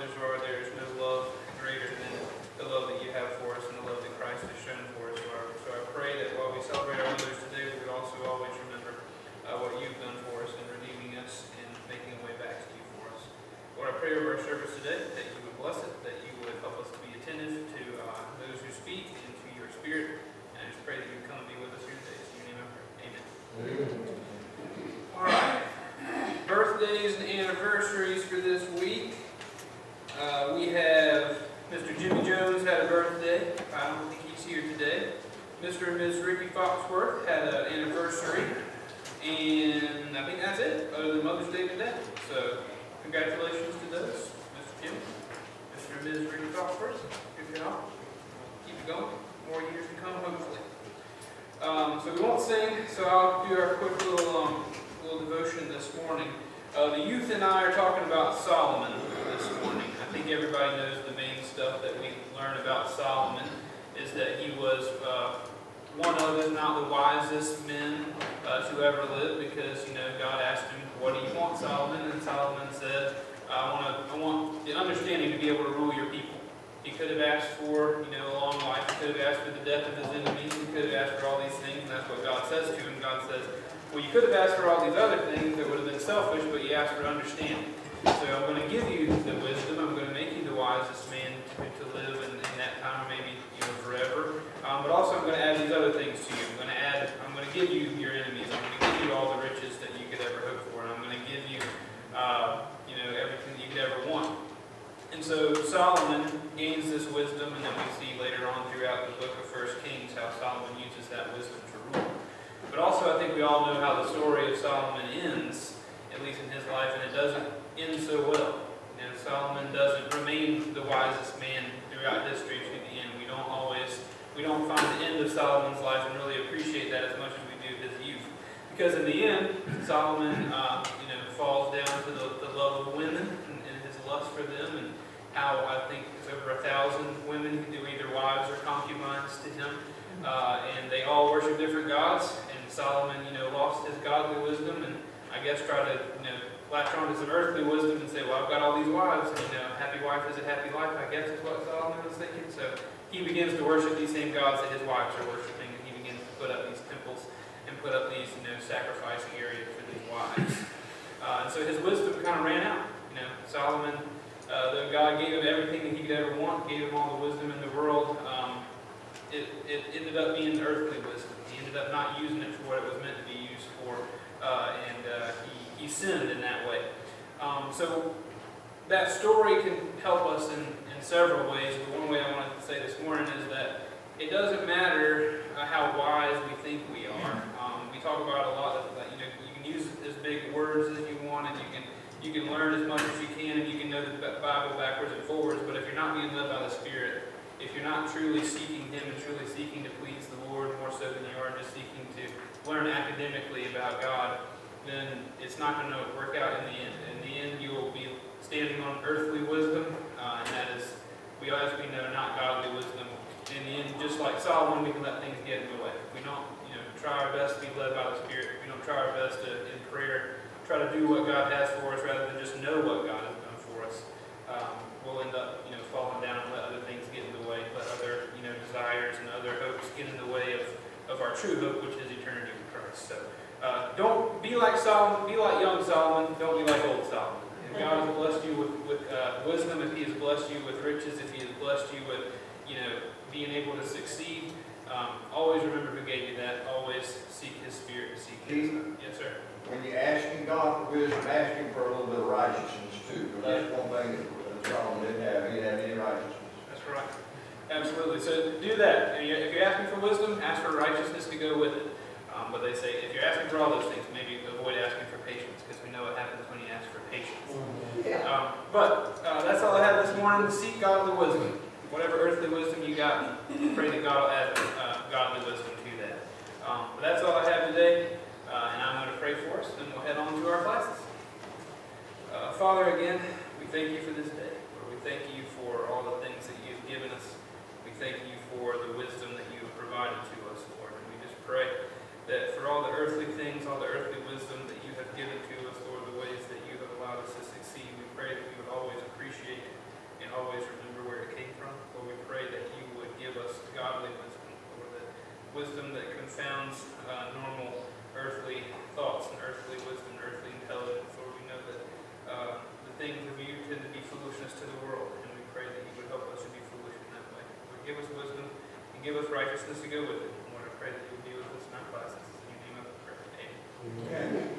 mothers are, there is no love greater than the love that you have for us and the love that Christ has shown for us. So I pray that while we celebrate our mothers today, we would also always remember what you've done for us in redeeming us and making a way back to you for us. Lord, I pray over our service today that you would bless it, that you would help us to be attentive to those who speak and to your Spirit. And I just pray that you would come and be with us here today. In your name I pray. Amen. All right. Birthdays and anniversaries for this week. We have Mr. Jimmy Jones had a birthday. I don't think he's here today. Mr. and Ms. Ricky Foxworth had an anniversary. And I think that's it, other than Mother's Day today. So congratulations to those. Mr. Jimmy, Mr. and Ms. Ricky Foxworth. Good job. Keep it going. More years to come, hopefully. So we won't sing, so I'll do our quick little devotion this morning. The youth and I are talking about Solomon this morning. I think everybody knows the main stuff that we learn about Solomon is that he was one of, if not the wisest men to ever live, because God asked him, "What do you want, Solomon?" And Solomon said, "I want the understanding to be able to rule your people." He could have asked for a long life. He could have asked for the death of his enemies. He could have asked for all these things, and that's what God says to him. God says, well, you could have asked for all these other things that would have been selfish, but you asked for understanding. So I'm going to give you the wisdom. I'm going to make you the wisest man to live in that time, maybe forever. But also I'm going to add these other things to you. I'm going to give you your enemies. I'm going to give you all the riches that you could ever hope for, and I'm going to give you everything that you could ever want. And so Solomon gains this wisdom, and then we see later on throughout the book of 1 Kings how Solomon uses that wisdom to rule. But also I think we all know how the story of Solomon ends, at least in his life, and it doesn't end so well. Solomon doesn't remain the wisest man throughout history to the end. We don't find the end of Solomon's life and really appreciate that as much as we do his youth. Because in the end, Solomon falls down to the love of women and his lust for them, and how I think it's over 1,000 women who were either wives or concubines to him. And they all worship different gods, and Solomon, lost his godly wisdom, and I guess tried to, latch on to some earthly wisdom and say, well, I've got all these wives, and, happy wife is a happy life, I guess is what Solomon was thinking. So he begins to worship these same gods that his wives are worshiping, and he begins to put up these temples and put up these, sacrificing areas for these wives. And so his wisdom kind of ran out. Solomon, though God gave him everything that he could ever want, gave him all the wisdom in the world, it ended up being earthly wisdom. He ended up not using it for what it was meant to be used for, and he sinned in that way. So that story can help us in several ways. But one way I wanted to say this morning is that it doesn't matter how wise we think we are. We talk about a lot of that. You can use as big words as you want, and you can learn as much as you can, and you can know the Bible backwards and forwards. But if you're not being led by the Spirit, if you're not truly seeking Him and truly seeking to please the Lord more so than you are just seeking to learn academically about God, then it's not going to work out in the end. In the end, you will be standing on earthly wisdom, and that is, as we know, not godly wisdom. In the end, just like Solomon, we can let things get in the way. We don't, try our best to be led by the Spirit. We don't try our best to, in prayer, try to do what God has for us rather than just know what God has done for us. We'll end up, falling down and let other things get in the way, let other, desires and other hopes get in the way of our true hope, which is eternity with Christ. So, don't be like Solomon, be like young Solomon, don't be like old Solomon. If God has blessed you with wisdom, if He has blessed you with riches, if He has blessed you with, being able to succeed, always remember who gave you that. Always seek His Spirit, seek His. Yes, sir. When you're asking God for wisdom, ask Him for a little bit of righteousness too. Because that's one thing that Solomon didn't have. He didn't have any righteousness. That's right. Absolutely. So do that. And if you're asking for wisdom, ask for righteousness to go with it. But they say if you're asking for all those things, maybe avoid asking for patience, because we know what happens when you ask for patience. But that's all I have this morning. Seek godly wisdom. Whatever earthly wisdom you got, pray that God will add godly wisdom to that. But that's all I have today, and I'm going to pray for us, and we'll head on to our classes. Father, again, we thank you for this day. Lord, we thank you for all the things that you've given us. We thank you for the wisdom that you have provided to us, Lord. And we just pray that for all the earthly things, all the earthly wisdom that you have given to us, Lord, the ways that you have allowed us to succeed, we pray that we would always appreciate confounds normal earthly thoughts and earthly wisdom and earthly intelligence. Lord, we know that the things of you tend to be foolishness to the world, and we pray that you would help us to be foolish in that way. Lord, give us wisdom and give us righteousness to go with it. Lord, I pray that you would be with us in our classes. In your name I pray. Amen. Okay.